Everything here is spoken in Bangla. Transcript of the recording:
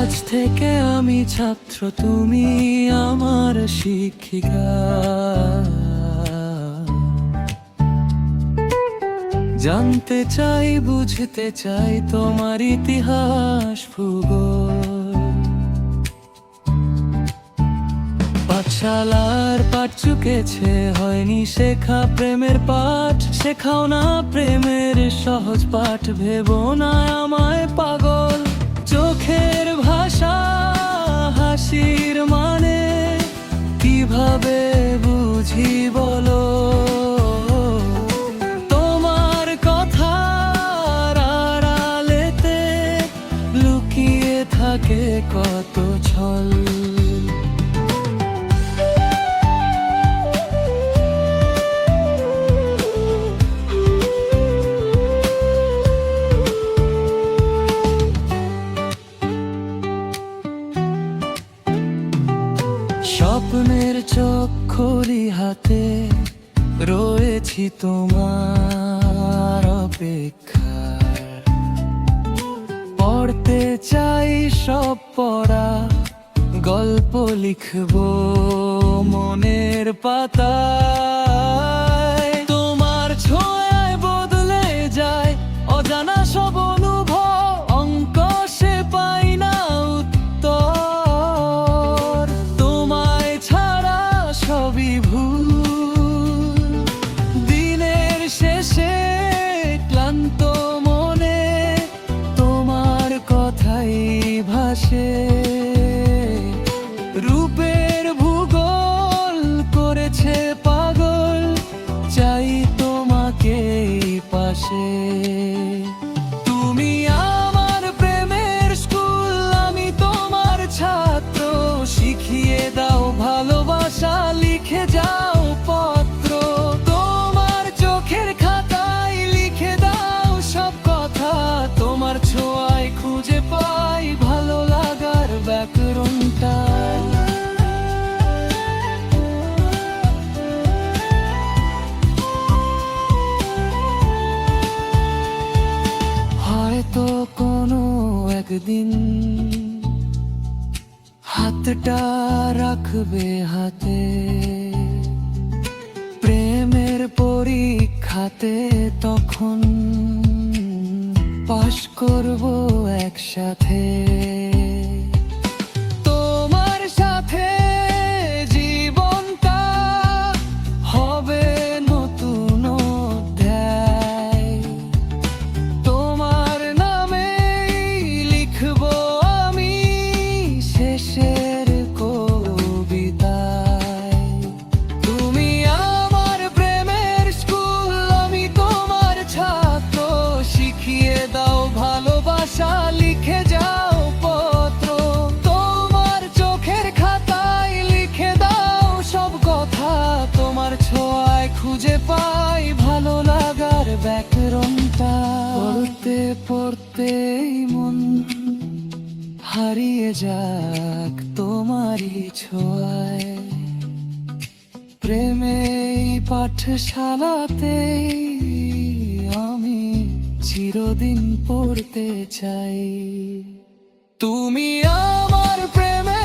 আজ থেকে আমি ছাত্র, তুমি আমার শিক্ষিকা। জানতে চাই, বুঝতে চাই তোমার ইতিহাস ভূগোল। পাঠশালার পাঠ চুকেছে, হয়নি শেখা প্রেমের পাঠ। শেখাও না প্রেমের সহজ পাঠ, ভেবো না আমায় পাগল। চোখের ভাষা, হাসির মানে কিভাবে বুঝি বলো? তোমার কথার আড়ালেতে লুকিয়ে থাকে কত ছল। স্বপ্নের চোখলি হাতে রয়েছি তোমার অপেক্ষায়। পড়তে চাই সব পড়া, গল্প লিখবো মনের পাতায়। তোমার ছোঁয়ায় বদলে যায় অজানা সব অনুভব, অঙ্ক সে পাই না উত্তর। তোমায় ছাড়া সবই ভুল, দিনের শেষে ক্লান্ত মনে তোমার কথাই ভাসে। রূপের ভূগোল করেছে পাগল, চাই তোমাকে পাশে। তুমি আমার প্রেমের স্কুল, আমি তোমার ছাত্র। শিখিয়ে দাও ভালোবাসা, লিখে যাও পত্র। তোমার চোখের খাতায় লিখে দাও সব কথা। তোমার ছোঁয়ায় খুঁজে পাই ভালো লাগার ব্যাকরণটা। হয়তো কোনো একদিন হাতটা রাখবে হাতে, প্রেমের পরীক্ষাতে তখন পাশ করব একসাথে। তোমার সাথে জীবনটা হবে নতুন অধ্যায়। তোমার নামে লিখবো আমি শেষের কবিতায়। তুমি আমার প্রেমের স্কুল, আমি তোমার ছাত্র। শিখিয়ে দাও ভালোবাসা, লিখে যাও পত্র। তোমার চোখের খাতায় লিখে দাও সব কথা। তোমার ছোঁয়ায় খুঁজে পাই ভালো লাগার ব্যাকরণটা। পড়তে পড়তে মন হারিয়ে যাক তোমারই ছোঁয়ায়। প্রেমে পাঠশালাতে আমি চিরদিন পড়তে চাই। তুমি আমার প্রেমে